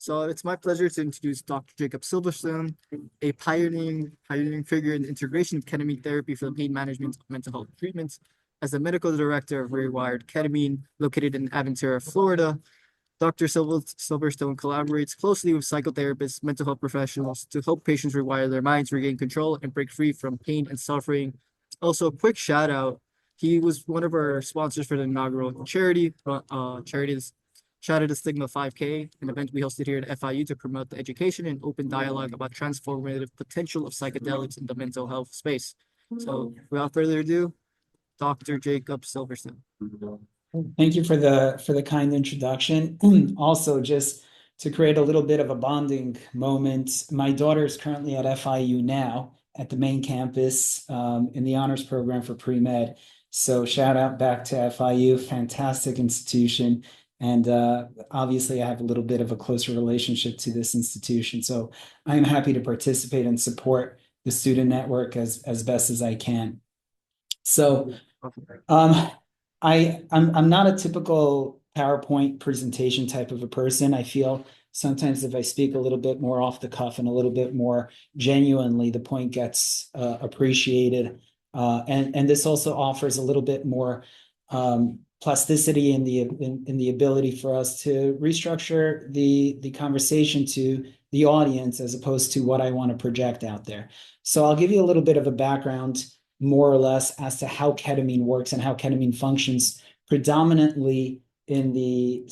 So it's my pleasure to introduce Dr. Jacob Silverstone, a pioneering figure in the integration of ketamine therapy for the pain management of mental health treatments. As the medical director of Rewired Ketamine, located in Aventura, Florida, Dr. Silverstone collaborates closely with psychotherapists, mental health professionals to help patients rewire their minds, regain control, and break free from pain and suffering. Also, a quick shout out. He was one of our sponsors for the inaugural charity Shatter the Stigma 5K, an event we hosted here at FIU to promote the education and open dialogue about transformative potential of psychedelics in the mental health space. So, without further ado, Dr. Jacob Silverstone. Thank you for the kind introduction. Also, just to create a little bit of a bonding moment, my daughter is currently at FIU now at the main campus in the honors program for pre-med. So shout out back to FIU, fantastic institution. And obviously, I have a little bit of a closer relationship to this institution. So I'm happy to participate and support the student network as best as I can. So I'm not a typical PowerPoint presentation type of a person. I feel sometimes if I speak a little bit more off the cuff and a little bit more genuinely, the point gets appreciated. And this also offers a little bit more plasticity in the ability for us to restructure the conversation to the audience as opposed to what I want to project out there. So I'll give you a little bit of a background more or less as to how ketamine works and how ketamine functions predominantly in the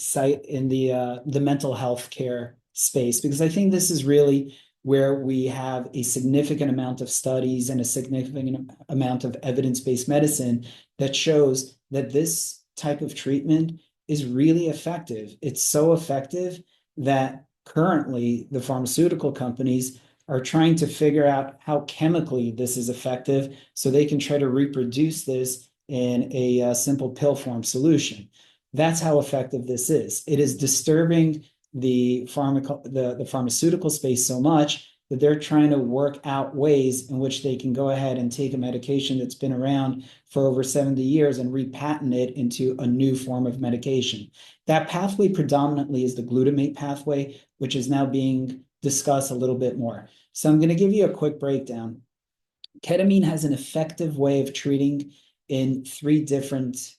mental health care space, because I think this is really where we have a significant amount of studies and a significant amount of evidence-based medicine that shows that this type of treatment is really effective. It's so effective that currently the pharmaceutical companies are trying to figure out how chemically this is effective so they can try to reproduce this in a simple pill form solution. That's how effective this is. It is disturbing the pharmaceutical space so much that they're trying to work out ways in which they can go ahead and take a medication that's been around for over 70 years and repatent it into a new form of medication. That pathway predominantly is the glutamate pathway, which is now being discussed a little bit more. So I'm going to give you a quick breakdown. Ketamine has an effective way of treating in 3 different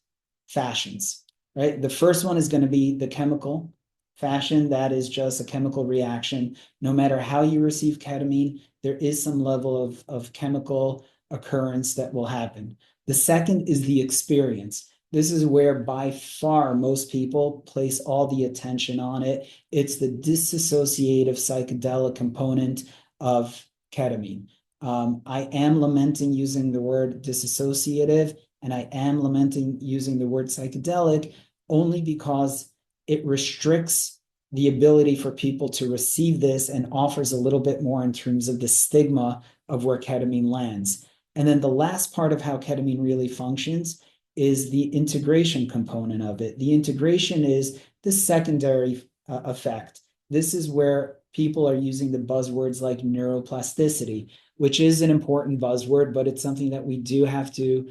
fashions, right? The first one is going to be the chemical fashion. That is just a chemical reaction. No matter how you receive ketamine, there is some level of chemical occurrence that will happen. The second is the experience. This is where by far most people place all the attention on it. It's the dissociative psychedelic component of ketamine. I am lamenting using the word dissociative, and I am lamenting using the word psychedelic only because it restricts the ability for people to receive this and offers a little bit more in terms of the stigma of where ketamine lands. And then the last part of how ketamine really functions is the integration component of it. The integration is the secondary effect. This is where people are using the buzzwords like neuroplasticity, which is an important buzzword, but it's something that we do have to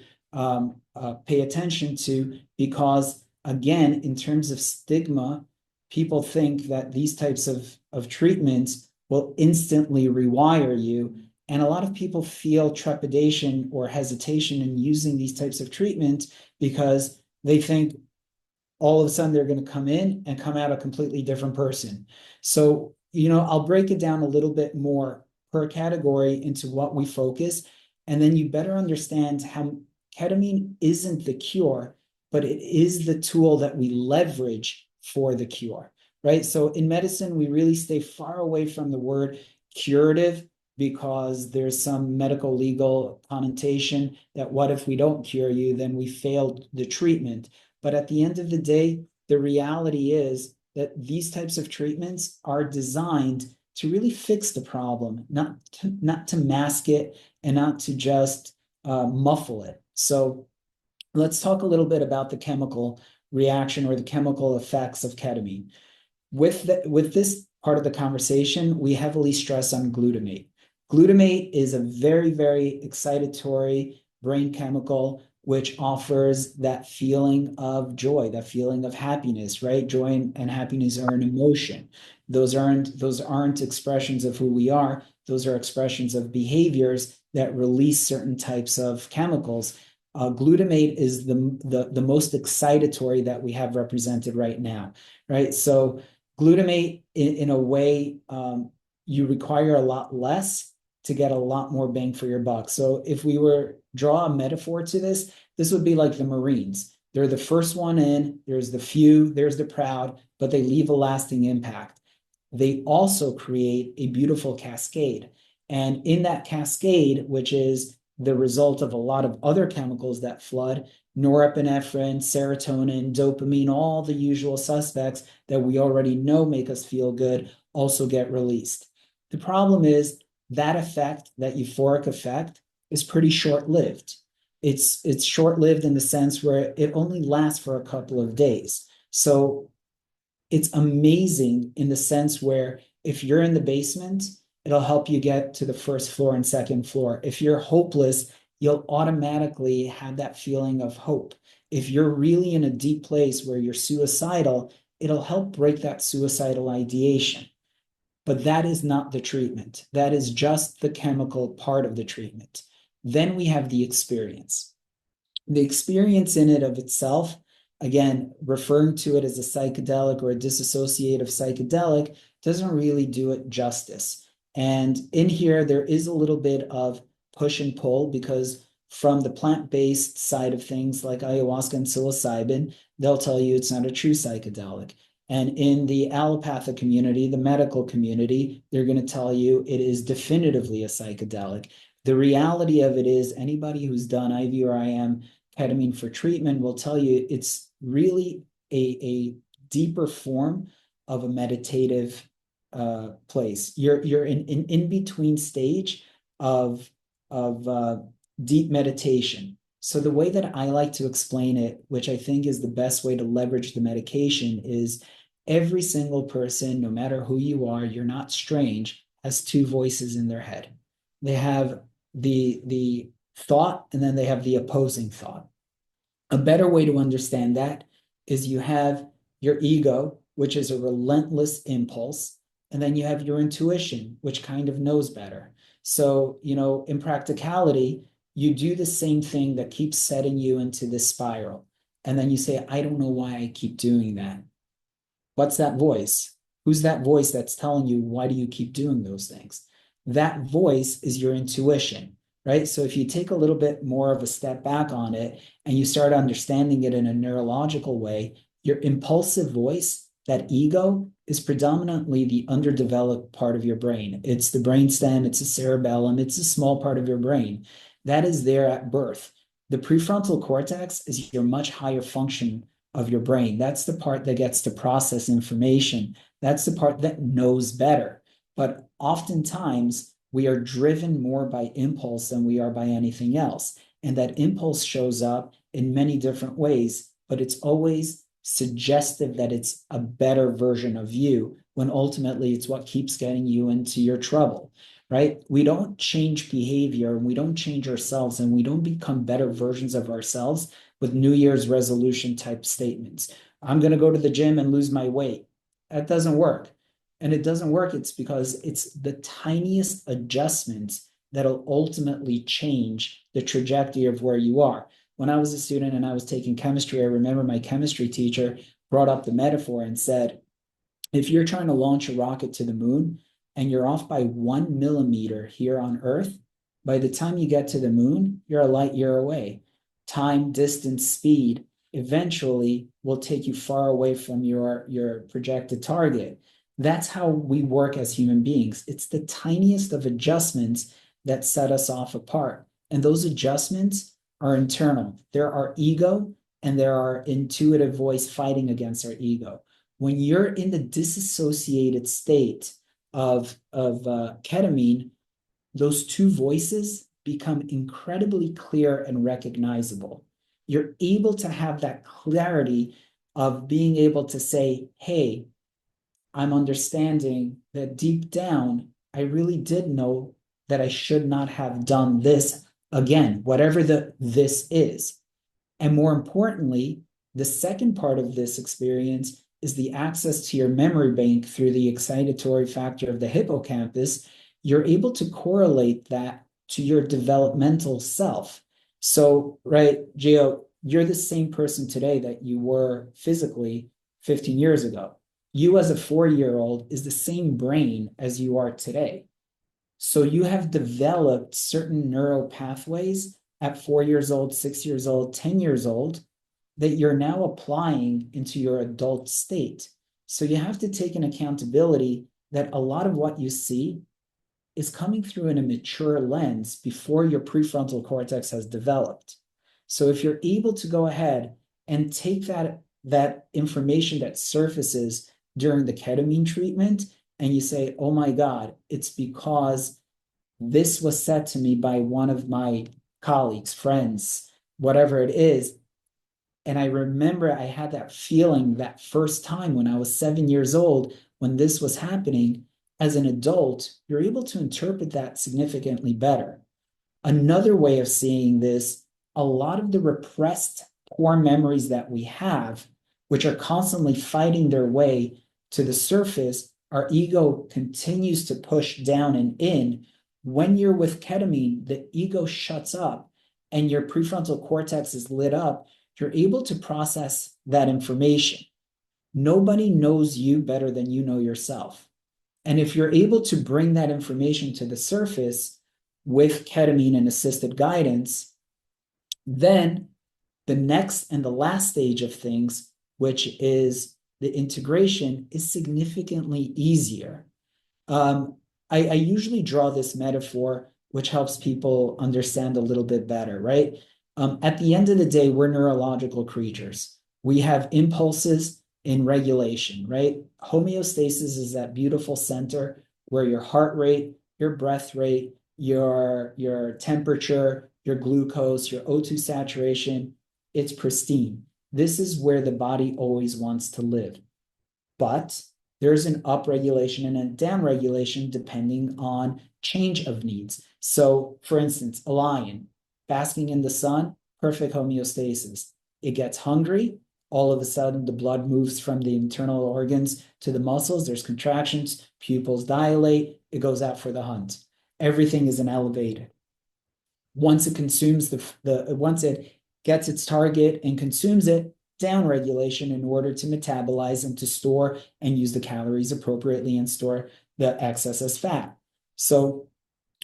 pay attention to because, again, in terms of stigma, people think that these types of treatments will instantly rewire you. And a lot of people feel trepidation or hesitation in using these types of treatments because they think all of a sudden they're going to come in and come out a completely different person. So, I'll break it down a little bit more per category into what we focus, and then you better understand how ketamine isn't the cure, but it is the tool that we leverage for the cure, right? So in medicine, we really stay far away from the word curative because there's some medical legal connotation that what if we don't cure you, then we failed the treatment. But at the end of the day, the reality is that these types of treatments are designed to really fix the problem, not to mask it and not to just muffle it. So let's talk a little bit about the chemical reaction or the chemical effects of ketamine. With this part of the conversation, we heavily stress on glutamate. Glutamate is a very, very excitatory brain chemical which offers that feeling of joy, that feeling of happiness, right? Joy and happiness are an emotion. Those aren't expressions of who we are. Those are expressions of behaviors that release certain types of chemicals. Glutamate is the most excitatory that we have represented right now, right? So glutamate, in a way, you require a lot less to get a lot more bang for your buck. So if we were draw a metaphor to this, this would be like the Marines. They're the first one in, there's the few, there's the proud, but they leave a lasting impact. They also create a beautiful cascade. And in that cascade, which is the result of a lot of other chemicals that flood, norepinephrine, serotonin, dopamine, all the usual suspects that we already know make us feel good, also get released. The problem is that effect, that euphoric effect, is pretty short-lived. It's short-lived in the sense where it only lasts for a couple of days. So it's amazing in the sense where if you're in the basement, it'll help you get to the first floor and second floor. If you're hopeless, you'll automatically have that feeling of hope. If you're really in a deep place where you're suicidal, it'll help break that suicidal ideation. But that is not the treatment. That is just the chemical part of the treatment. Then we have the experience. The experience in it of itself, again, referring to it as a psychedelic or a dissociative psychedelic, doesn't really do it justice. And in here, there is a little bit of push and pull, because from the plant-based side of things like ayahuasca and psilocybin, they'll tell you it's not a true psychedelic. And in the allopathic community, the medical community, they're going to tell you it is definitively a psychedelic. The reality of it is, anybody who's done IV or IM ketamine for treatment will tell you it's really a deeper form of a meditative place. You're in in-between stage of deep meditation. So the way that I like to explain it, which I think is the best way to leverage the medication, is every single person, no matter who you are, you're not strange, has two voices in their head. They have the thought, and then they have the opposing thought. A better way to understand that is you have your ego, which is a relentless impulse, and then you have your intuition, which kind of knows better. So, in practicality, you do the same thing that keeps setting you into this spiral. And then you say, I don't know why I keep doing that. What's that voice? Who's that voice that's telling you, why do you keep doing those things? That voice is your intuition, right? So if you take a little bit more of a step back on it and you start understanding it in a neurological way, your impulsive voice, that ego, is predominantly the underdeveloped part of your brain. It's the brainstem, it's the cerebellum, it's a small part of your brain. That is there at birth. The prefrontal cortex is your much higher function of your brain. That's the part that gets to process information. That's the part that knows better. But oftentimes, we are driven more by impulse than we are by anything else. And that impulse shows up in many different ways, but it's always suggestive that it's a better version of you, when ultimately it's what keeps getting you into your trouble, right? We don't change behavior, and we don't change ourselves, and we don't become better versions of ourselves with New Year's resolution type statements. I'm going to go to the gym and lose my weight. That doesn't work. And it doesn't work. It's because it's the tiniest adjustments that'll ultimately change the trajectory of where you are. When I was a student and I was taking chemistry, I remember my chemistry teacher brought up the metaphor and said, if you're trying to launch a rocket to the moon and you're off by 1 millimeter here on Earth, by the time you get to the moon, you're a light year away. Time, distance, speed eventually will take you far away from your projected target. That's how we work as human beings. It's the tiniest of adjustments that set us off apart. And those adjustments are internal. There are ego and there are intuitive voice fighting against our ego. When you're in the disassociated state of ketamine, those two voices become incredibly clear and recognizable. You're able to have that clarity of being able to say, hey, I'm understanding that deep down, I really did know that I should not have done this again, whatever this is. And more importantly, the second part of this experience is the access to your memory bank through the excitatory factor of the hippocampus. You're able to correlate that to your developmental self. So, right, Gio, you're the same person today that you were physically 15 years ago. You, as a 4-year-old, is the same brain as you are today. So you have developed certain neural pathways at 4 years old, 6 years old, 10 years old that you're now applying into your adult state. So you have to take an accountability that a lot of what you see is coming through in a mature lens before your prefrontal cortex has developed. So if you're able to go ahead and take that information that surfaces during the ketamine treatment and you say, oh my God, it's because this was said to me by one of my colleagues, friends, whatever it is. And I remember I had that feeling that first time when I was 7 years old, when this was happening. As an adult, you're able to interpret that significantly better. Another way of seeing this, a lot of the repressed core memories that we have, which are constantly fighting their way to the surface, our ego continues to push down and in. When you're with ketamine, the ego shuts up and your prefrontal cortex is lit up. You're able to process that information. Nobody knows you better than you know yourself. And if you're able to bring that information to the surface with ketamine and assisted guidance, then the next and the last stage of things, which is the integration, is significantly easier. I usually draw this metaphor, which helps people understand a little bit better, right? At the end of the day, we're neurological creatures. We have impulses in regulation, right? Homeostasis is that beautiful center where your heart rate, your breath rate, your temperature, your glucose, your O2 saturation, it's pristine. This is where the body always wants to live. But there's an upregulation and a downregulation depending on change of needs. So, for instance, a lion basking in the sun, perfect homeostasis. It gets hungry. All of a sudden, the blood moves from the internal organs to the muscles. There's contractions, pupils dilate. It goes out for the hunt. Everything is an elevated. Once it consumes once it gets its target and consumes it, down regulation in order to metabolize and to store and use the calories appropriately and store the excess as fat. So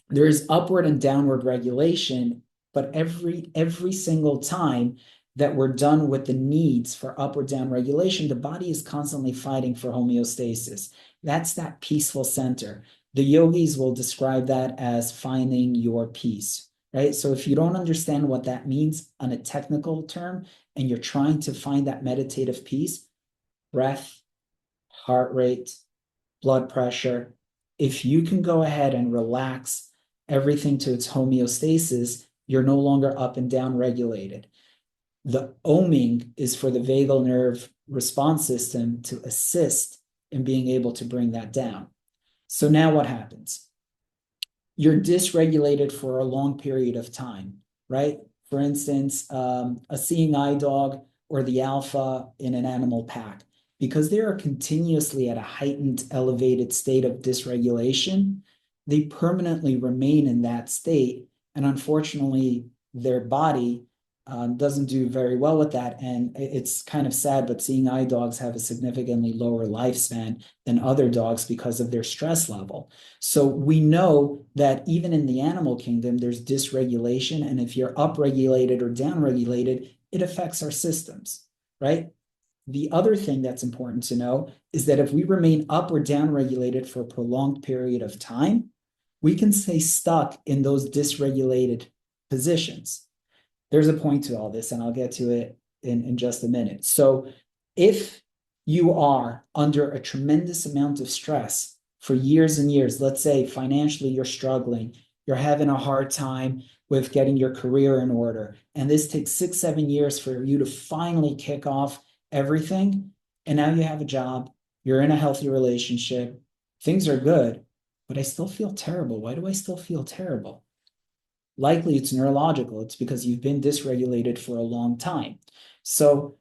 there is upward and downward regulation, but every single time that we're done with the needs for up or down regulation, the body is constantly fighting for homeostasis. That's that peaceful center. The yogis will describe that as finding your peace, right? So if you don't understand what that means on a technical term, and you're trying to find that meditative peace, breath, heart rate, blood pressure, if you can go ahead and relax everything to its homeostasis, you're no longer up and down regulated. The oming is for the vagal nerve response system to assist in being able to bring that down. So now what happens? You're dysregulated for a long period of time, right? For instance, a seeing eye dog or the alpha in an animal pack, because they are continuously at a heightened, elevated state of dysregulation, they permanently remain in that state. And unfortunately, their body doesn't do very well with that. And it's kind of sad, but seeing eye dogs have a significantly lower lifespan than other dogs because of their stress level. So we know that even in the animal kingdom, there's dysregulation. And if you're upregulated or downregulated, it affects our systems, right? The other thing that's important to know is that if we remain up or downregulated for a prolonged period of time, we can stay stuck in those dysregulated positions. There's a point to all this, and I'll get to it in just a minute. So if you are under a tremendous amount of stress for years and years, let's say financially you're struggling, you're having a hard time with getting your career in order, and this takes 6-7 years for you to finally kick off everything, and now you have a job, you're in a healthy relationship, things are good, but I still feel terrible. Why do I still feel terrible? Likely it's neurological. It's because you've been dysregulated for a long time. So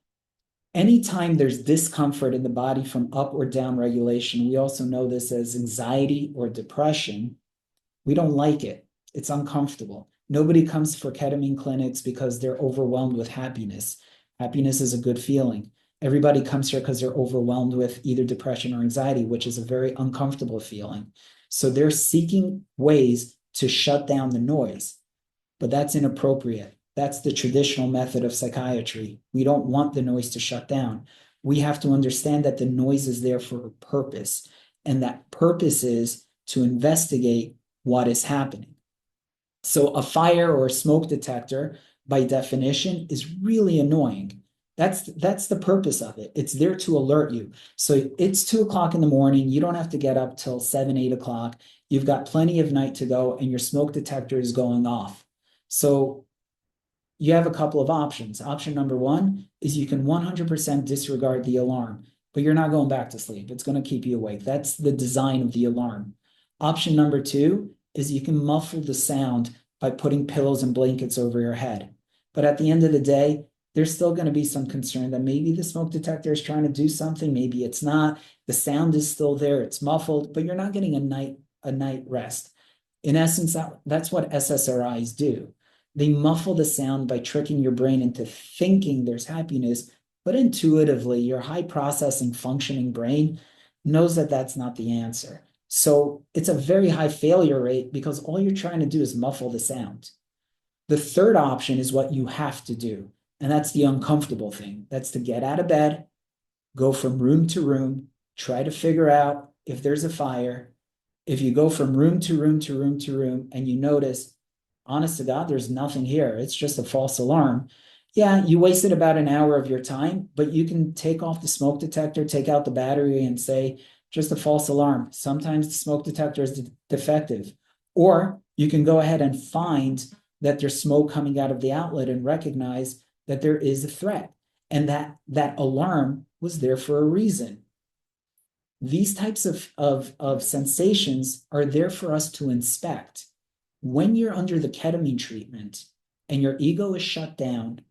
anytime there's discomfort in the body from up or down regulation, we also know this as anxiety or depression. We don't like it. It's uncomfortable. Nobody comes for ketamine clinics because they're overwhelmed with happiness. Happiness is a good feeling. Everybody comes here because they're overwhelmed with either depression or anxiety, which is a very uncomfortable feeling. So they're seeking ways to shut down the noise, but that's inappropriate. That's the traditional method of psychiatry. We don't want the noise to shut down. We have to understand that the noise is there for a purpose, and that purpose is to investigate what is happening. So a fire or a smoke detector, by definition, is really annoying. That's the purpose of it. It's there to alert you. So it's 2 o'clock in the morning. You don't have to get up till 7, 8 o'clock. You've got plenty of night to go, and your smoke detector is going off. So you have a couple of options. Option number one is you can 100% disregard the alarm, but you're not going back to sleep. It's going to keep you awake. That's the design of the alarm. Option number two is you can muffle the sound by putting pillows and blankets over your head. But at the end of the day, there's still going to be some concern that maybe the smoke detector is trying to do something, maybe it's not. The sound is still there, it's muffled, but you're not getting a night rest. In essence, that's what SSRIs do. They muffle the sound by tricking your brain into thinking there's happiness, but intuitively, your high processing functioning brain knows that that's not the answer. So it's a very high failure rate because all you're trying to do is muffle the sound. The third option is what you have to do, and that's the uncomfortable thing. That's to get out of bed, go from room to room, try to figure out if there's a fire. If you go from room to room to room to room and you notice, honest to God, there's nothing here, it's just a false alarm. Yeah, you wasted about an hour of your time, but you can take off the smoke detector, take out the battery, and say, just a false alarm. Sometimes the smoke detector is defective. Or you can go ahead and find that there's smoke coming out of the outlet and recognize that there is a threat and that alarm was there for a reason. These types of sensations are there for us to inspect. When you're under the ketamine treatment and your ego is shut down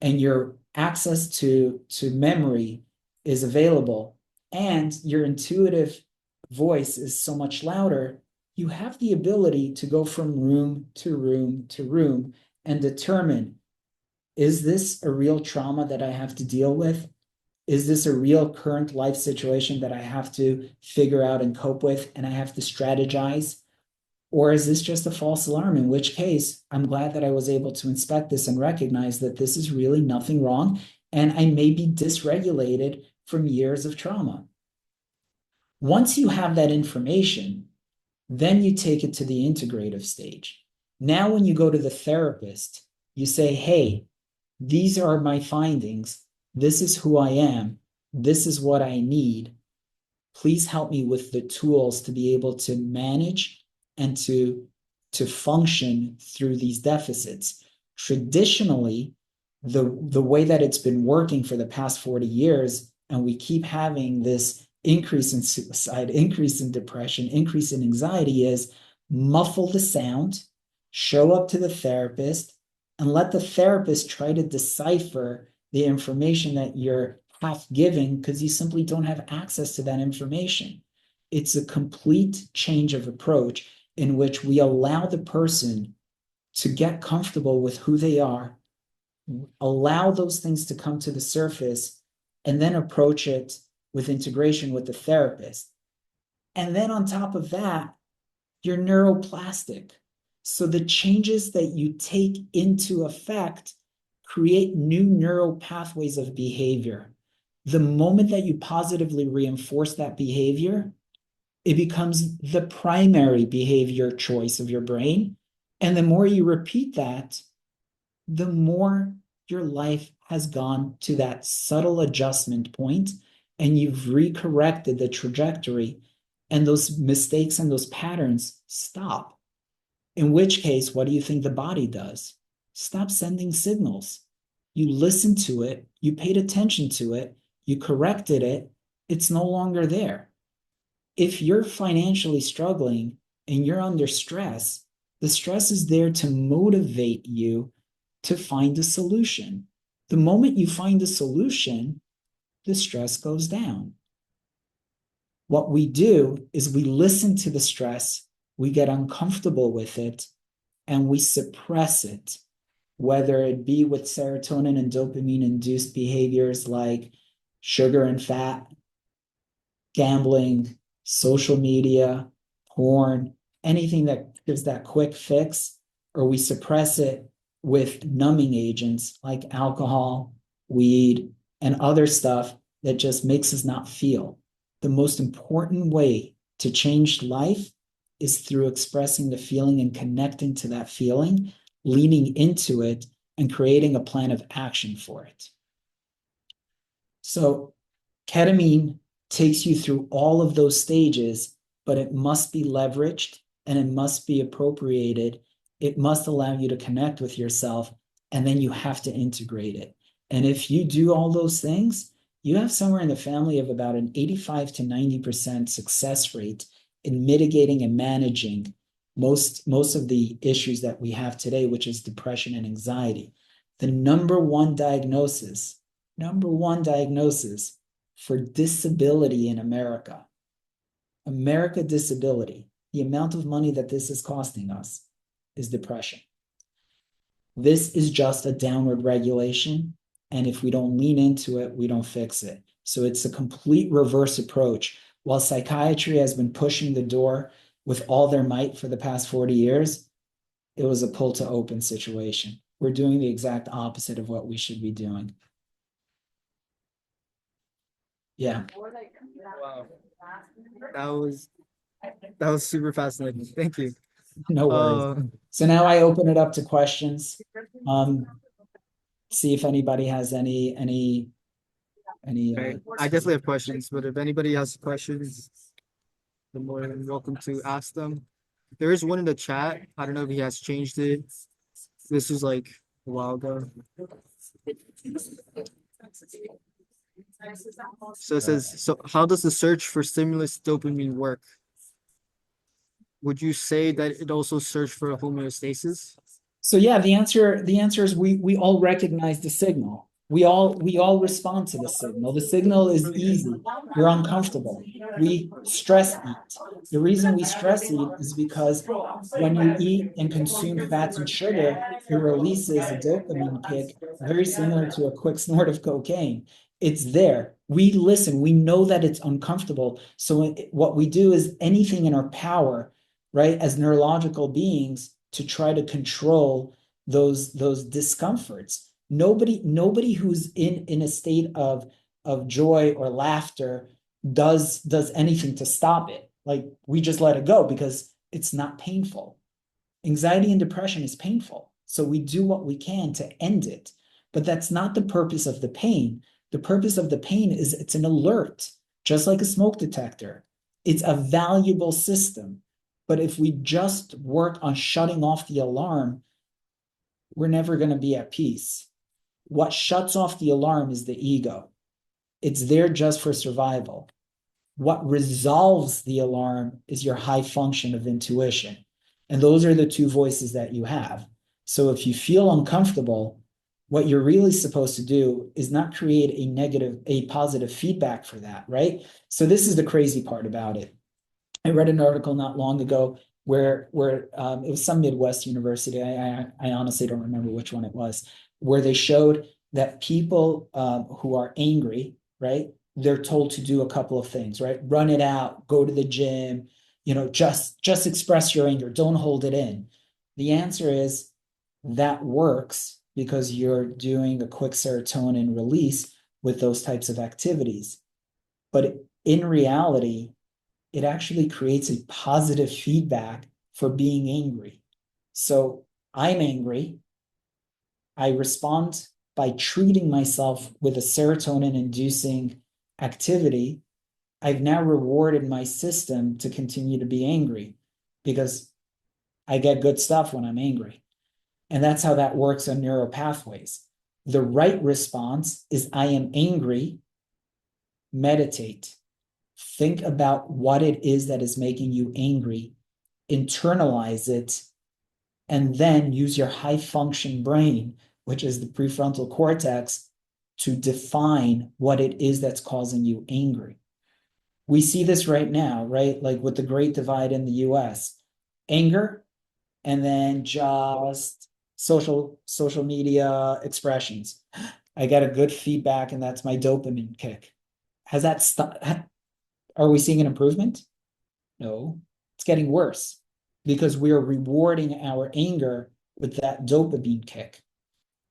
and your access to memory is available and your intuitive voice is so much louder, you have the ability to go from room to room to room and determine, is this a real trauma that I have to deal with? Is this a real current life situation that I have to figure out and cope with and I have to strategize? Or is this just a false alarm? In which case, I'm glad that I was able to inspect this and recognize that this is really nothing wrong and I may be dysregulated from years of trauma. Once you have that information, then you take it to the integrative stage. Now, when you go to the therapist, you say, hey, these are my findings. This is who I am. This is what I need. Please help me with the tools to be able to manage and to function through these deficits. Traditionally, the way that it's been working for the past 40 years, and we keep having this increase in suicide, increase in depression, increase in anxiety, is muffle the sound, show up to the therapist, and let the therapist try to decipher the information that you're half giving because you simply don't have access to that information. It's a complete change of approach in which we allow the person to get comfortable with who they are, allow those things to come to the surface, and then approach it with integration with the therapist. And then on top of that, you're neuroplastic. So the changes that you take into effect create new neural pathways of behavior. The moment that you positively reinforce that behavior, it becomes the primary behavior choice of your brain. And the more you repeat that, the more your life has gone to that subtle adjustment point and you've recorrected the trajectory, and those mistakes and those patterns stop. In which case, what do you think the body does? Stop sending signals. You listened to it, you paid attention to it, you corrected it, it's no longer there. If you're financially struggling and you're under stress, The stress is there to motivate you to find a solution. The moment you find a solution, the stress goes down. What we do is we listen to the stress, we get uncomfortable with it, and we suppress it, whether it be with serotonin and dopamine induced behaviors like sugar and fat, gambling, social media, porn, anything that gives that quick fix, or we suppress it with numbing agents like alcohol, weed, and other stuff that just makes us not feel. The most important way to change life is through expressing the feeling and connecting to that feeling, leaning into it, and creating a plan of action for it. So ketamine takes you through all of those stages, but it must be leveraged and it must be appropriated. It must allow you to connect with yourself, and then you have to integrate it. And if you do all those things, you have somewhere in the family of about an 85 to 90% success rate in mitigating and managing most of the issues that we have today, which is depression and anxiety. The number one diagnosis for disability in America, disability, the amount of money that this is costing us is depression. This is just a downward regulation. And if we don't lean into it, we don't fix it. So it's a complete reverse approach. While psychiatry has been pushing the door with all their might for the past 40 years, it was a pull to open situation. We're doing the exact opposite of what we should be doing. Yeah. Wow. That was super fascinating. Thank you. No worries. So now I open it up to questions. See if anybody has any. Okay. I definitely have questions, but if anybody has questions, you're more than welcome to ask them. There is one in the chat. I don't know if he has changed it. This was like a while ago. So it says, so how does the search for stimulus dopamine work? Would you say that it also searched for homeostasis? So yeah, the answer is we all recognize the signal. We all respond to the signal. The signal is easy. You're uncomfortable. We stress eat. The reason we stress eat is because when you eat and consume fats and sugar, it releases a dopamine kick, very similar to a quick snort of cocaine. It's there. We listen. We know that it's uncomfortable. So what we do is anything in our power, right, as neurological beings, to try to control those discomforts. Nobody who's in a state of joy or laughter does anything to stop it. Like, we just let it go because it's not painful. Anxiety and depression is painful, so we do what we can to end it. But that's not the purpose of the pain. The purpose of the pain is it's an alert, just like a smoke detector. It's a valuable system. But if we just work on shutting off the alarm, we're never going to be at peace. What shuts off the alarm is the ego. It's there just for survival. What resolves the alarm is your high function of intuition. And those are the two voices that you have. So if you feel uncomfortable, what you're really supposed to do is not create a positive feedback for that, right? So this is the crazy part about it. I read an article not long ago where it was some Midwest university. I honestly don't remember which one it was, where they showed that people who are angry, right, they're told to do a couple of things, right? Run it out, go to the gym, just express your anger, don't hold it in. The answer is that works because you're doing a quick serotonin release with those types of activities. But in reality, it actually creates a positive feedback for being angry. So I'm angry. I respond by treating myself with a serotonin inducing activity. I've now rewarded my system to continue to be angry because I get good stuff when I'm angry. And that's how that works on neural pathways. The right response is I am angry, meditate. Think about what it is that is making you angry, internalize it, and then use your high function brain, which is the prefrontal cortex, to define what it is that's causing you angry. We see this right now, right? Like with the great divide in the US, anger, and then just social media expressions. I get a good feedback, and that's my dopamine kick. Has that stopped? Are we seeing an improvement? No, it's getting worse because we are rewarding our anger with that dopamine kick.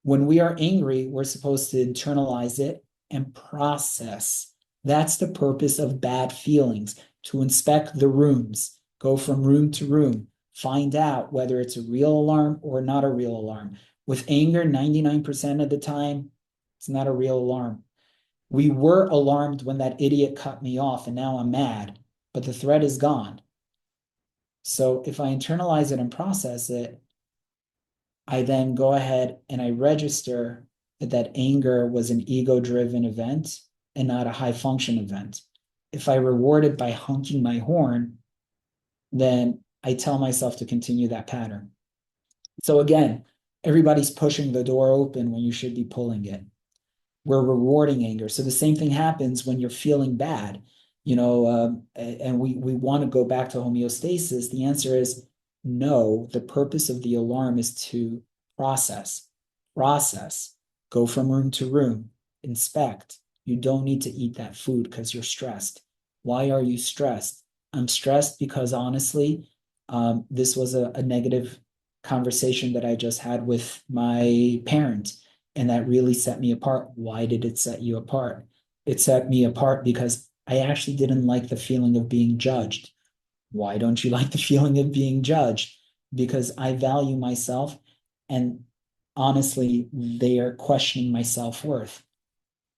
When we are angry, we're supposed to internalize it and process. That's the purpose of bad feelings, to inspect the rooms, go from room to room, find out whether it's a real alarm or not a real alarm. With anger, 99% of the time, it's not a real alarm. We were alarmed when that idiot cut me off, and now I'm mad, but the threat is gone. So if I internalize it and process it, I then go ahead and I register that that anger was an ego-driven event and not a high-function event. If I reward it by honking my horn, then I tell myself to continue that pattern. So again, everybody's pushing the door open when you should be pulling it. We're rewarding anger. So the same thing happens when you're feeling bad, and we want to go back to homeostasis. The answer is no. The purpose of the alarm is to process, go from room to room, inspect. You don't need to eat that food because you're stressed. Why are you stressed? I'm stressed because honestly, this was a negative conversation that I just had with my parent, and that really set me apart. Why did it set you apart? It set me apart because I actually didn't like the feeling of being judged. Why don't you like the feeling of being judged? Because I value myself, and honestly, they are questioning my self-worth.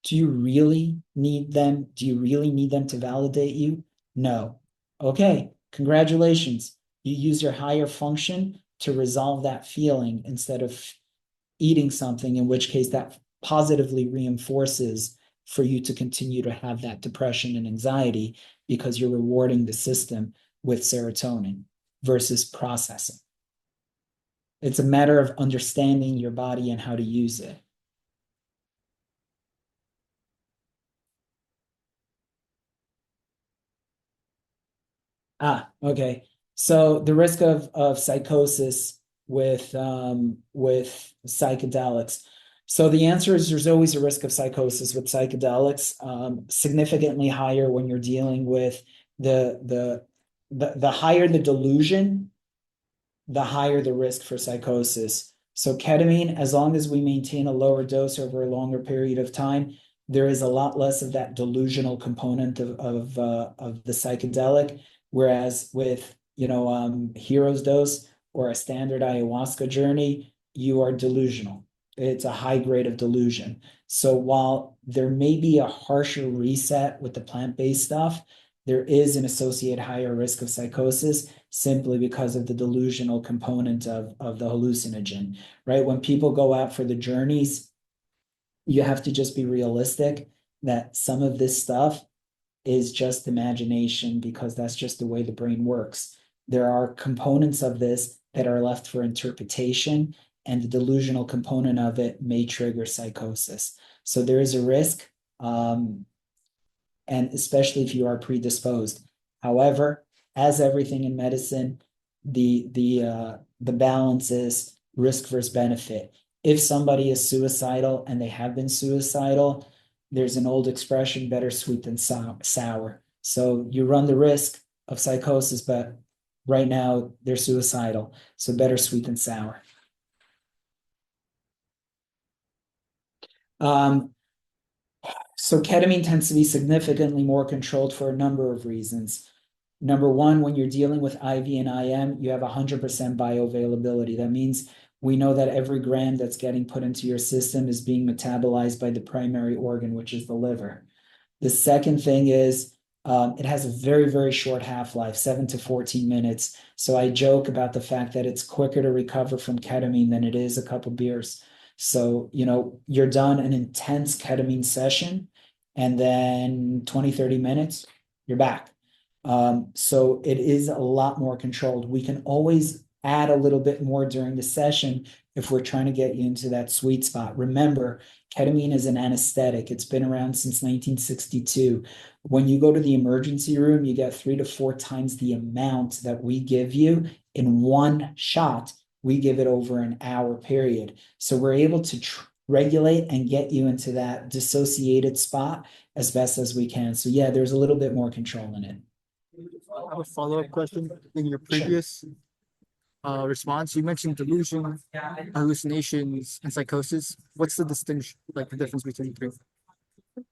Do you really need them? Do you really need them to validate you? No. Okay, congratulations. You use your higher function to resolve that feeling instead of eating something, in which case that positively reinforces for you to continue to have that depression and anxiety because you're rewarding the system with serotonin versus processing. It's a matter of understanding your body and how to use it. Okay. So the risk of psychosis with psychedelics. So the answer is there's always a risk of psychosis with psychedelics, significantly higher when you're dealing with the higher the delusion, the higher the risk for psychosis. So ketamine, as long as we maintain a lower dose over a longer period of time, there is a lot less of that delusional component of the psychedelic. Whereas with hero's dose or a standard ayahuasca journey, you are delusional. It's a high grade of delusion. So while there may be a harsher reset with the plant-based stuff, there is an associated higher risk of psychosis simply because of the delusional component of the hallucinogen, right? When people go out for the journeys, you have to just be realistic that some of this stuff is just imagination because that's just the way the brain works. There are components of this that are left for interpretation, and the delusional component of it may trigger psychosis. So there is a risk, and especially if you are predisposed. However, as everything in medicine, the balance is risk versus benefit. If somebody is suicidal and they have been suicidal, there's an old expression, better sweet than sour. So you run the risk of psychosis, but right now they're suicidal. So better sweet than sour. Um, so ketamine tends to be significantly more controlled for a number of reasons. Number one, when you're dealing with IV and IM, you have 100% bioavailability. That means we know that every gram that's getting put into your system is being metabolized by the primary organ, which is the liver. The second thing is it has a very, very short half-life, 7 to 14 minutes. So I joke about the fact that it's quicker to recover from ketamine than it is a couple beers. So, you're done an intense ketamine session, and then 20, 30 minutes, you're back. So it is a lot more controlled. We can always add a little bit more during the session if we're trying to get you into that sweet spot. Remember, ketamine is an anesthetic. It's been around since 1962. When you go to the emergency room, you get 3 to 4 times the amount that we give you in one shot. We give it over an hour period. So we're able to regulate and get you into that dissociated spot as best as we can. So yeah, there's a little bit more control in it. I have a follow-up question. In your Sure. previous response, you mentioned delusion, hallucinations, and psychosis. What's the distinction, like the difference between the three?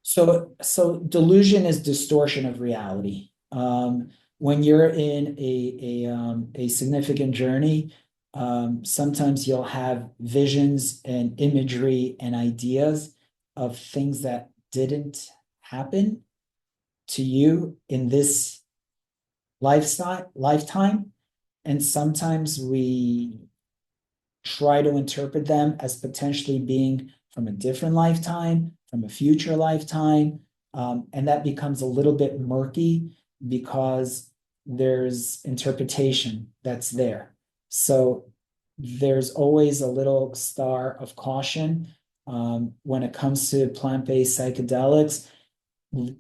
So delusion is distortion of reality. When you're in a significant journey, sometimes you'll have visions and imagery and ideas of things that didn't happen to you in this lifetime, and sometimes we try to interpret them as potentially being from a different lifetime, from a future lifetime. And that becomes a little bit murky because there's interpretation that's there. So there's always a little star of caution when it comes to plant-based psychedelics.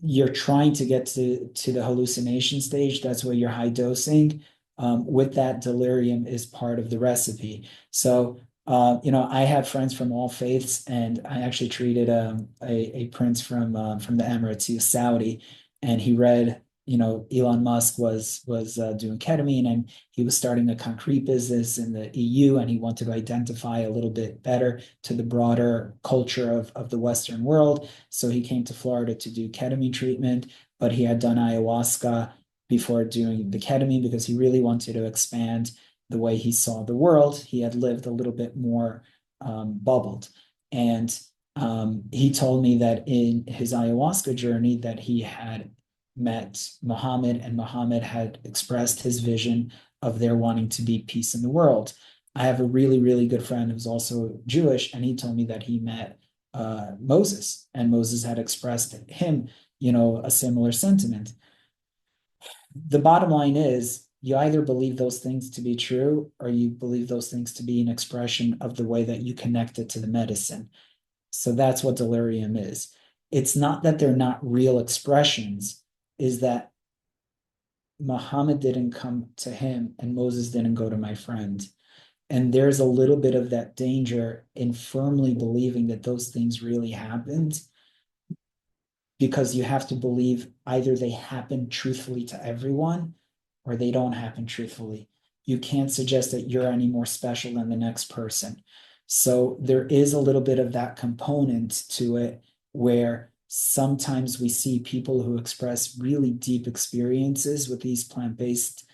You're trying to get to the hallucination stage. That's where you're high dosing. With that, delirium is part of the recipe. So, I have friends from all faiths, and I actually treated a prince from the Emirates. He was Saudi, and he read, Elon Musk was doing ketamine, and he was starting a concrete business in the EU, and he wanted to identify a little bit better to the broader culture of the Western world. So he came to Florida to do ketamine treatment, but he had done ayahuasca before doing the ketamine because he really wanted to expand the way he saw the world. He had lived a little bit more bubbled. And he told me that in his ayahuasca journey that he had met Muhammad, and Muhammad had expressed his vision of there wanting to be peace in the world. I have a really, really good friend who's also Jewish, and he told me that he met Moses, and Moses had expressed him, a similar sentiment. The bottom line is you either believe those things to be true or you believe those things to be an expression of the way that you connect it to the medicine. So that's what delirium is. It's not that they're not real expressions, is that Muhammad didn't come to him and Moses didn't go to my friend. And there's a little bit of that danger in firmly believing that those things really happened, because you have to believe either they happen truthfully to everyone or they don't happen truthfully. You can't suggest that you're any more special than the next person. So there is a little bit of that component to it where sometimes we see people who express really deep experiences with these plant-based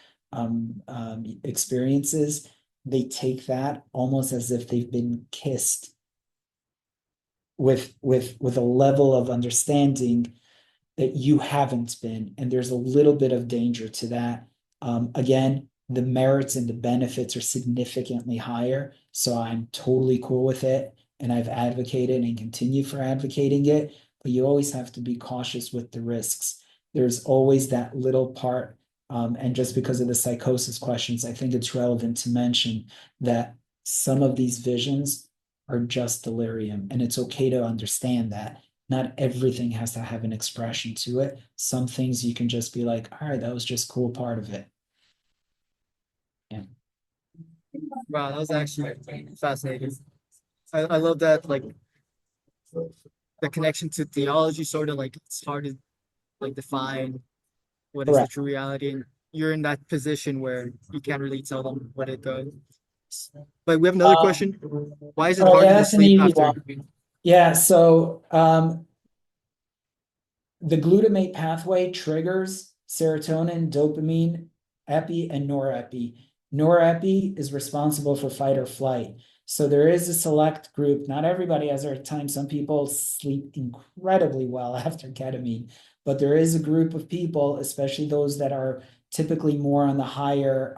experiences. They take that almost as if they've been kissed with a level of understanding that you haven't been, and there's a little bit of danger to that. Again, the merits and the benefits are significantly higher, so I'm totally cool with it, and I've advocated and continue for advocating it, but you always have to be cautious with the risks. There's always that little part, and just because of the psychosis questions, I think it's relevant to mention that some of these visions are just delirium, and it's okay to understand that. Not everything has to have an expression to it. Some things you can just be like, all right, that was just a cool part of it. Yeah. Wow, that was actually fascinating. I love that, like the connection to theology, sort of like it's hard to like define what is the Correct. true reality, and you're in that position where you can't really tell them what it does. But we have another Um, question. Why is it oh yeah, harder to that's an sleep easy after? one. Yeah, so the glutamate pathway triggers serotonin, dopamine, epi, and norepi. Norepi is responsible for fight or flight. So there is a select group. Not everybody has their time. Some people sleep incredibly well after ketamine, but there is a group of people, especially those that are typically more on the higher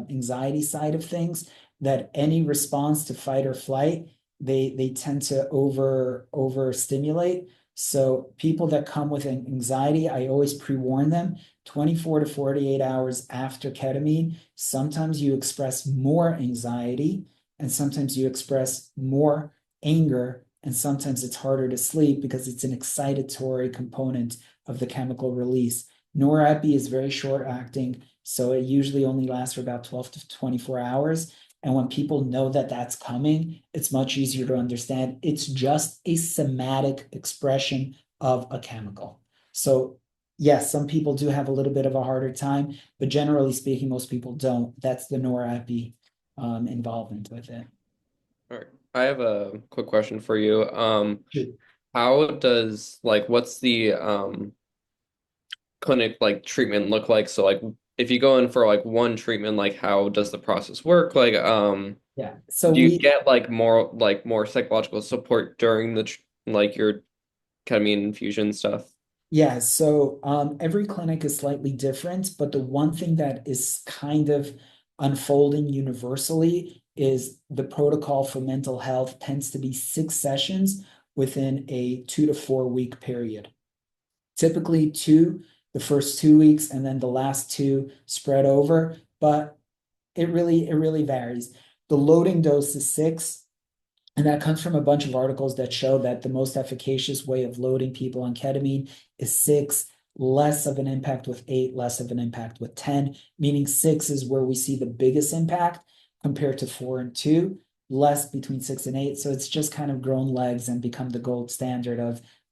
anxiety side of things, that any response to fight or flight, they tend to overstimulate. So people that come with anxiety, I always pre-warn them 24 to 48 hours after ketamine. Sometimes you express more anxiety and sometimes you express more anger, and sometimes it's harder to sleep because it's an excitatory component of the chemical release. Norepi is very short acting, so it usually only lasts for about 12 to 24 hours. And when people know that that's coming, it's much easier to understand. It's just a somatic expression of a chemical. So yes, some people do have a little bit of a harder time, but generally speaking, most people don't. That's the norepi involvement with it. All right. I have a quick question for you. Should- How does like what's the clinic like treatment look like? So like if you go in for like one treatment, like how does the process work? Like Yeah. So do you we get like more psychological support during the like your ketamine infusion stuff? Yeah, so every clinic is slightly different, but the one thing that is kind of unfolding universally is the protocol for mental health tends to be 6 sessions within a 2 to 4 week period. Typically two, the first 2 weeks, and then the last two spread over, but it really varies. The loading dose is 6. And that comes from a bunch of articles that show that the most efficacious way of loading people on ketamine is 6, less of an impact with 8, less of an impact with 10, meaning 6 is where we see the biggest impact compared to 4 and 2, less between 6 and 8. So it's just kind of grown legs and become the gold standard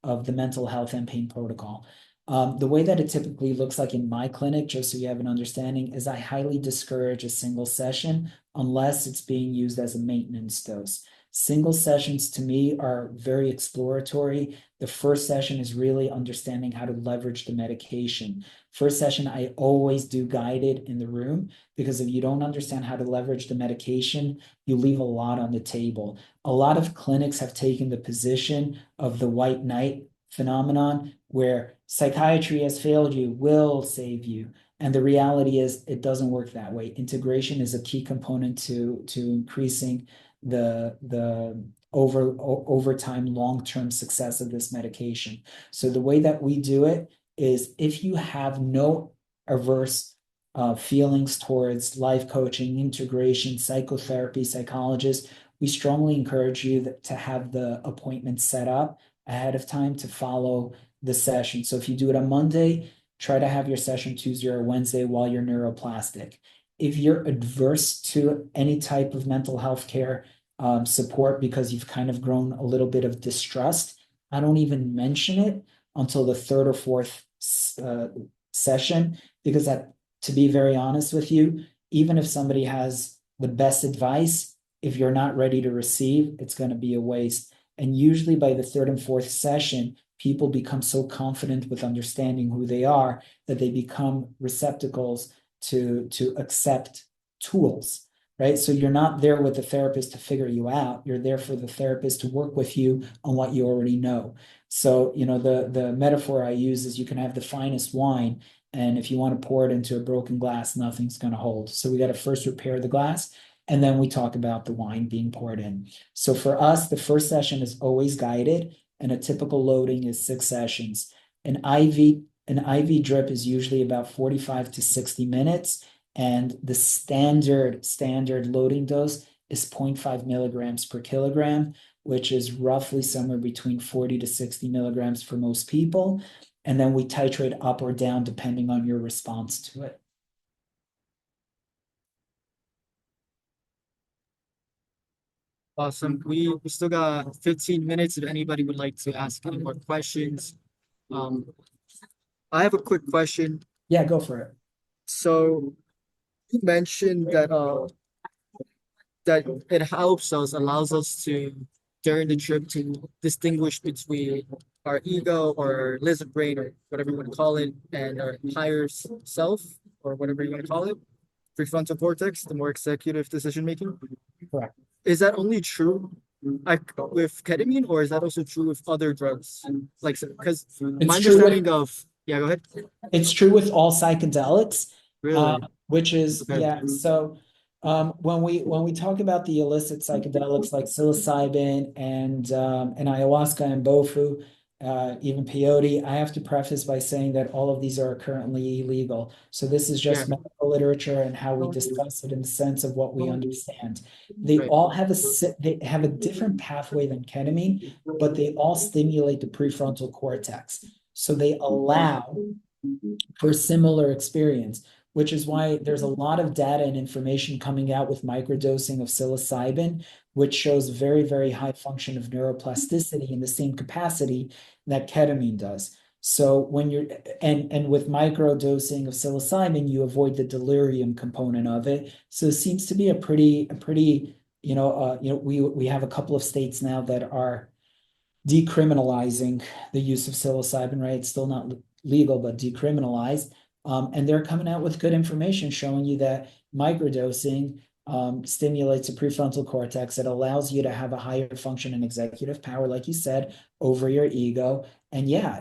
of the mental health and pain protocol. The way that it typically looks like in my clinic, just so you have an understanding, is I highly discourage a single session unless it's being used as a maintenance dose. Single sessions to me are very exploratory. The first session is really understanding how to leverage the medication. First session, I always do guided in the room because if you don't understand how to leverage the medication, you leave a lot on the table. A lot of clinics have taken the position of the white knight phenomenon where psychiatry has failed you, will save you. And the reality is it doesn't work that way. Integration is a key component to increasing the over time long-term success of this medication. So the way that we do it is if you have no averse feelings towards life coaching, integration, psychotherapy, psychologists, we strongly encourage you to have the appointment set up ahead of time to follow the session. So if you do it on Monday, try to have your session Tuesday or Wednesday while you're neuroplastic. If you're adverse to any type of mental health care support because you've kind of grown a little bit of distrust, I don't even mention it until the third or fourth session, because that, to be very honest with you, even if somebody has the best advice, if you're not ready to receive, it's going to be a waste. And usually by the third and fourth session, people become so confident with understanding who they are that they become receptacles to accept tools, right? So you're not there with the therapist to figure you out. You're there for the therapist to work with you on what you already know. So, the metaphor I use is you can have the finest wine, and if you want to pour it into a broken glass, nothing's going to hold. So we got to first repair the glass, and then we talk about the wine being poured in. So for us, the first session is always guided, and a typical loading is 6 sessions. An IV drip is usually about 45 to 60 minutes, and the standard loading dose is 0.5 milligrams per kilogram, which is roughly somewhere between 40 to 60 milligrams for most people. And then we titrate up or down depending on your response to it. Awesome. We still got 15 minutes if anybody would like to ask any more questions. Um, I have a quick question. Yeah, go for it. So you mentioned that it helps us, allows us to during the trip to distinguish between our ego or lizard brain or whatever you want to call it, and our higher self or whatever you want to call it, prefrontal cortex, the more executive decision making. Correct. Is that only true with ketamine, or is that also true with other drugs? Like, because my It's true with understanding of, yeah, go ahead. It's true with all psychedelics, Really? which is Okay. yeah. So when we talk about the illicit psychedelics like psilocybin and ayahuasca and bofu even peyote. I have to preface by saying that all of these are currently illegal. So this is just Yeah. medical literature and how we discuss it in the sense of what we understand. They Right. all have they have a different pathway than ketamine, but they all stimulate the prefrontal cortex. So they allow for similar experience, which is why there's a lot of data and information coming out with microdosing of psilocybin, which shows very, very high function of neuroplasticity in the same capacity that ketamine does. So when you're and with microdosing of psilocybin, you avoid the delirium component of it. So it seems to be a pretty we have a couple of states now that are decriminalizing the use of psilocybin, right? It's still not legal, but decriminalized. And they're coming out with good information showing you that microdosing stimulates the prefrontal cortex. It allows you to have a higher function and executive power, like you said, over your ego. And yeah,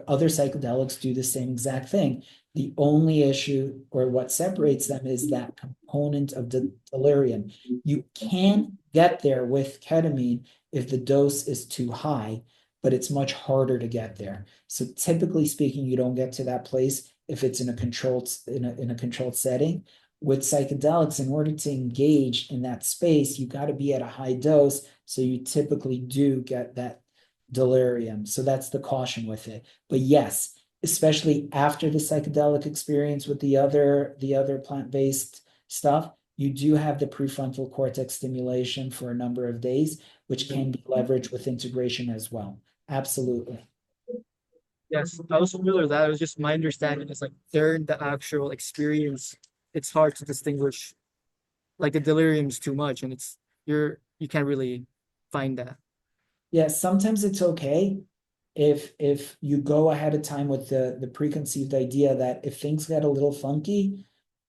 other psychedelics do the same exact thing. The only issue or what separates them is that component of the delirium. You can get there with ketamine if the dose is too high, but it's much harder to get there. So typically speaking, you don't get to that place if it's in a controlled setting. With psychedelics, in order to engage in that space, you got to be at a high dose. So you typically do get that delirium. So that's the caution with it. But yes, especially after the psychedelic experience with the other plant-based stuff, you do have the prefrontal cortex stimulation for a number of days, which can be leveraged with integration as well. Absolutely. Yes, I was familiar with that. It was just my understanding is like during the actual experience, it's hard to distinguish. Like the delirium's too much, and you can't really find that. Yeah, sometimes it's okay if you go ahead of time with the preconceived idea that if things get a little funky,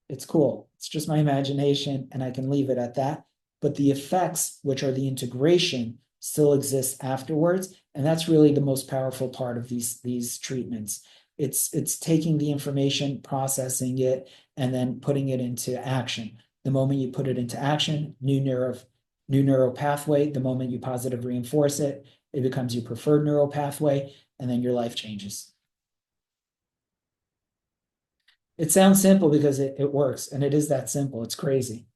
it's cool. It's just my imagination, and I can leave it at that. But the effects, which are the integration, still exist afterwards, and that's really the most powerful part of these treatments. It's taking the information, processing it, and then putting it into action. The moment you put it into action, new neural pathway. The moment you positive reinforce it, it becomes your preferred neural pathway, and then your life changes. It sounds simple because it works, and it is that simple. It's crazy.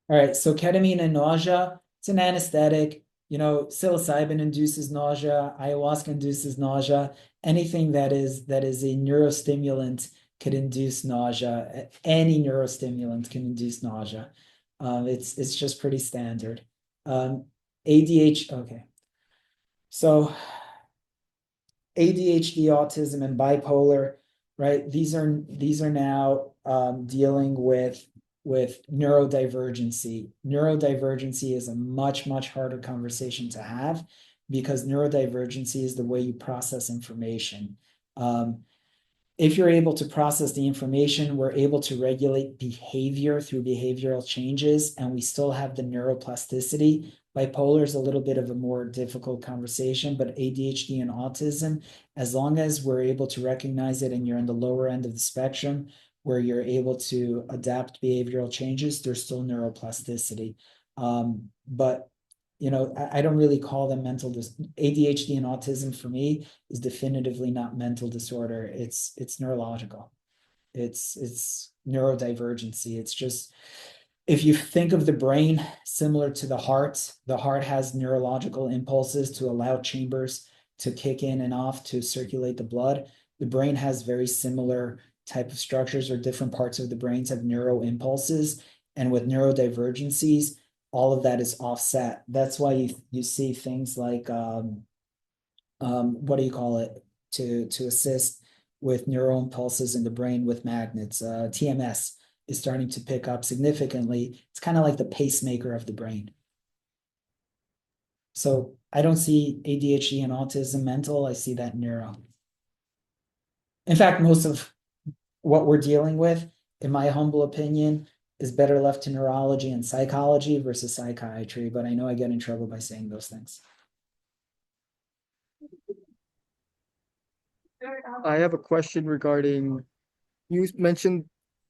All right, so ketamine and nausea, it's an anesthetic. Psilocybin induces nausea, ayahuasca induces nausea. Anything that is a neurostimulant could induce nausea. Any neurostimulant can induce nausea. It's just pretty standard. ADHD, okay. So ADHD, autism, and bipolar, right? These are now dealing with neurodivergency. Neurodivergency is a much harder conversation to have because neurodivergency is the way you process information. If you're able to process the information, we're able to regulate behavior through behavioral changes, and we still have the neuroplasticity. Bipolar is a little bit of a more difficult conversation, but ADHD and autism, as long as we're able to recognize it and you're in the lower end of the spectrum where you're able to adapt behavioral changes, there's still neuroplasticity. But I don't really call them ADHD and autism for me is definitively not mental disorder. It's neurological. It's neurodivergency. It's just if you think of the brain similar to the heart has neurological impulses to allow chambers to kick in and off to circulate the blood. The brain has very similar type of structures, or different parts of the brains have neuro impulses. And with neurodivergencies, all of that is offset. That's why you see things like what do you call it, to assist with neural impulses in the brain with magnets. TMS is starting to pick up significantly. It's kind of like the pacemaker of the brain. So I don't see ADHD and autism mental. I see that neuro. In fact, most of what we're dealing with, in my humble opinion, is better left to neurology and psychology versus psychiatry. But I know I get in trouble by saying those things. I have a question regarding you mentioned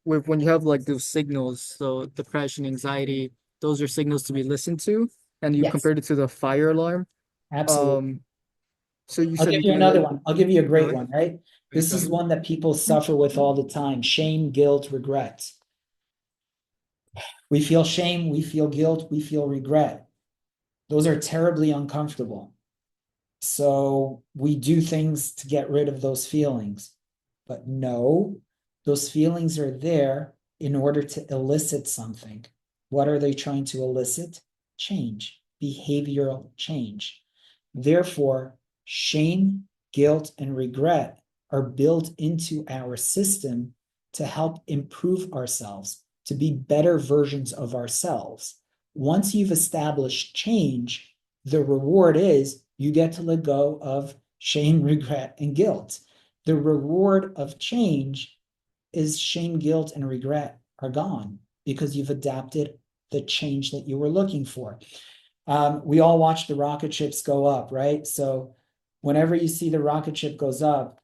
when you have like those signals, so depression, anxiety, those are signals to be listened to, and you Yes, compared it to the fire alarm. absolutely. So you I'll said give you you do another that. one. I'll give you a great Alright. one, right? This is one that people suffer with all the time: shame, guilt, regret. We feel shame, we feel guilt, we feel regret. Those are terribly uncomfortable. So we do things to get rid of those feelings. But no, those feelings are there in order to elicit something. What are they trying to elicit? Change, behavioral change. Therefore, shame, guilt, and regret are built into our system to help improve ourselves, to be better versions of ourselves. Once you've established change, the reward is you get to let go of shame, regret, and guilt. The reward of change is shame, guilt, and regret are gone because you've adapted the change that you were looking for. We all watch the rocket ships go up, right? So whenever you see the rocket ship goes up,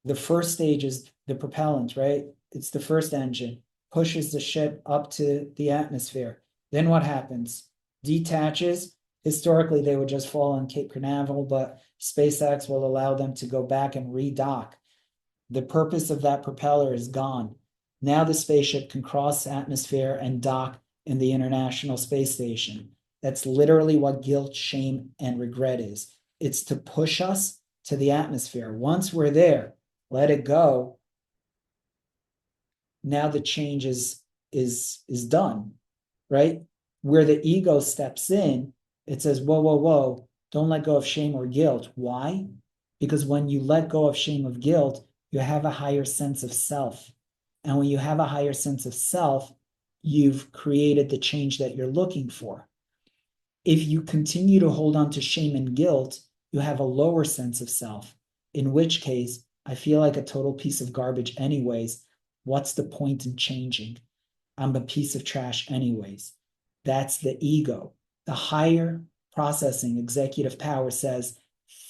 the first stage is the propellant, right? It's the first engine, pushes the ship up to the atmosphere. Then what happens? Detaches. Historically, they would just fall on Cape Canaveral, but SpaceX will allow them to go back and redock. The purpose of that propeller is gone. Now the spaceship can cross the atmosphere and dock in the International Space Station. That's literally what guilt, shame, and regret is. It's to push us to the atmosphere. Once we're there, let it go. Now the change is done, right? Where the ego steps in, it says, whoa, whoa, whoa, don't let go of shame or guilt. Why? Because when you let go of shame or guilt, you have a higher sense of self. And when you have a higher sense of self, you've created the change that you're looking for. If you continue to hold on to shame and guilt, you have a lower sense of self, in which case, I feel like a total piece of garbage, anyways. What's the point in changing? I'm a piece of trash, anyways. That's the ego. The higher processing executive power says,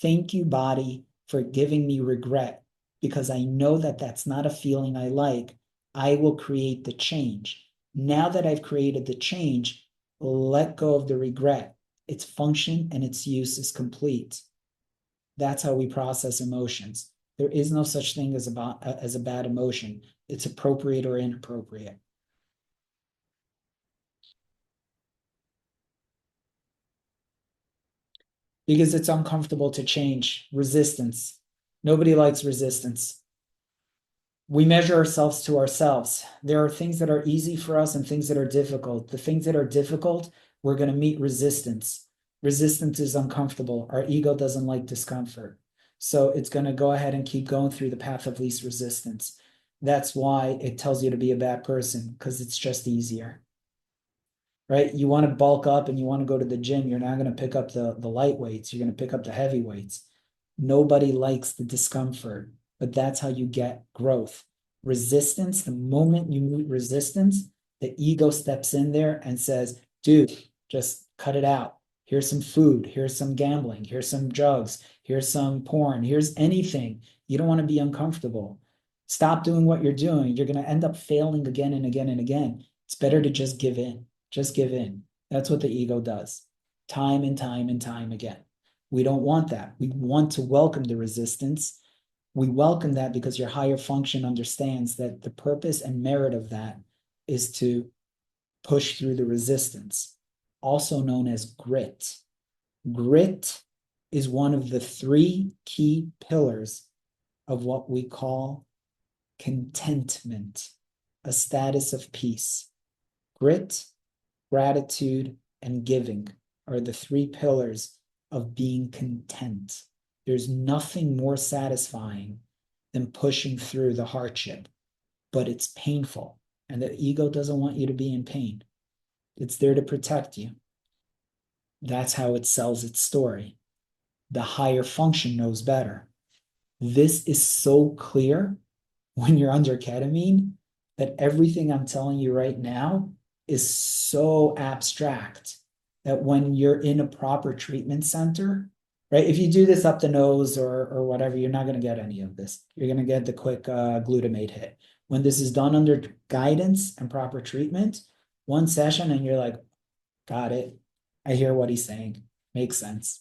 thank you, body, for giving me regret, because I know that that's not a feeling I like. I will create the change. Now that I've created the change, let go of the regret. Its function and its use is complete. That's how we process emotions. There is no such thing as a bad emotion. It's appropriate or inappropriate. Because it's uncomfortable to change. Resistance. Nobody likes resistance. We measure ourselves to ourselves. There are things that are easy for us and things that are difficult. The things that are difficult, we're going to meet resistance. Resistance is uncomfortable. Our ego doesn't like discomfort. So it's going to go ahead and keep going through the path of least resistance. That's why it tells you to be a bad person, because it's just easier. Right? You want to bulk up and you want to go to the gym. You're not going to pick up the light weights. You're going to pick up the heavy weights. Nobody likes the discomfort, but that's how you get growth. Resistance, the moment you meet resistance, the ego steps in there and says, dude, just cut it out. Here's some food. Here's some gambling. Here's some drugs. Here's some porn. Here's anything. You don't want to be uncomfortable. Stop doing what you're doing. You're going to end up failing again and again and again. It's better to just give in. Just give in. That's what the ego does. Time and time and time again. We don't want that. We want to welcome the resistance. We welcome that because your higher function understands that the purpose and merit of that is to push through the resistance, also known as grit. Grit is one of the three key pillars of what we call contentment, a status of peace. Grit, gratitude, and giving are the three pillars of being content. There's nothing more satisfying than pushing through the hardship, but it's painful. And the ego doesn't want you to be in pain. It's there to protect you. That's how it sells its story. The higher function knows better. This is so clear when you're under ketamine that everything I'm telling you right now is so abstract that when you're in a proper treatment center, right? If you do this up the nose or whatever, you're not going to get any of this. You're going to get the quick glutamate hit. when this is done under guidance and proper treatment, one session and you're like, got it. I hear what he's saying. Makes sense.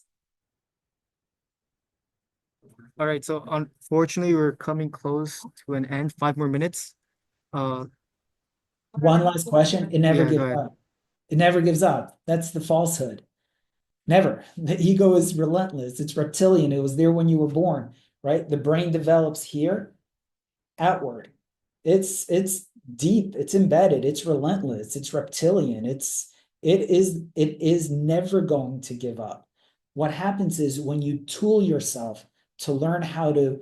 All right, so unfortunately, we're coming close to an end. 5 more minutes. Uh, One last question. It never yeah, go gives ahead. up. It never gives up. That's the falsehood. Never. The ego is relentless. It's reptilian. It was there when you were born, right? The brain develops here, outward. It's deep. It's embedded. It's relentless. It's reptilian. It is never going to give up. What happens is when you tool yourself to learn how to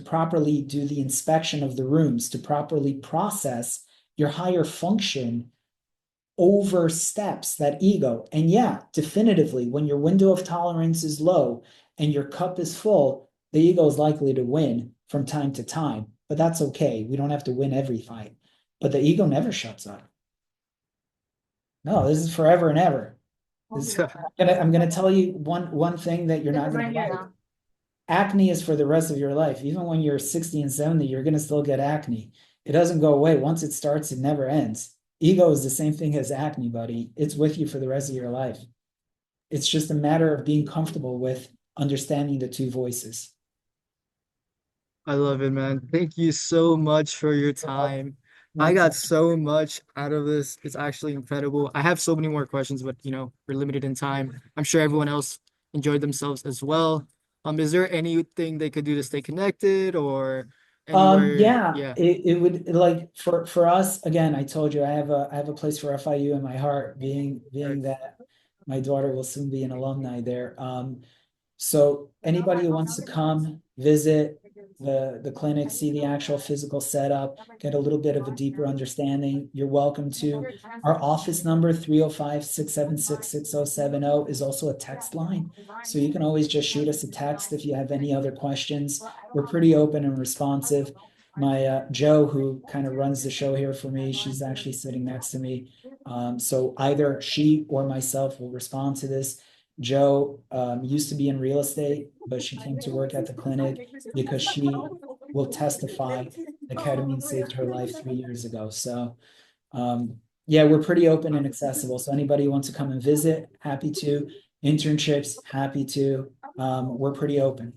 properly do the inspection of the rooms, to properly process your higher function oversteps that ego. And yeah, definitively, when your window of tolerance is low and your cup is full, the ego is likely to win from time to time. But that's okay. We don't have to win every fight. But the ego never shuts up. No, this is forever and ever. I'm gonna tell you one thing that you're not gonna like. Acne is for the rest of your life. Even when you're 60 and 70, you're gonna still get acne. It doesn't go away. Once it starts, it never ends. Ego is the same thing as acne, buddy. It's with you for the rest of your life. It's just a matter of being comfortable with understanding the two voices. I love it, man. Thank you so much for your time. I got so much out of this. It's actually incredible. I have so many more questions, but we're limited in time. I'm sure everyone else enjoyed themselves as well. Is there anything they could do to stay connected or anywhere? Yeah, Yeah. it would like for us, again, I told you I have a place for FIU in my heart, being Right. that my daughter will soon be an alumni there. So anybody who wants to come visit the clinic, see the actual physical setup, get a little bit of a deeper understanding, you're welcome to. Our office number 305-676-6070 is also a text line. So you can always just shoot us a text if you have any other questions. We're pretty open and responsive. My Joe, who kind of runs the show here for me, she's actually sitting next to me. So either she or myself will respond to this. Joe used to be in real estate, but she came to work at the clinic because she will testify that ketamine saved her life 3 years ago. So, yeah, we're pretty open and accessible. So anybody who wants to come and visit, happy to. Internships, happy to. We're pretty open.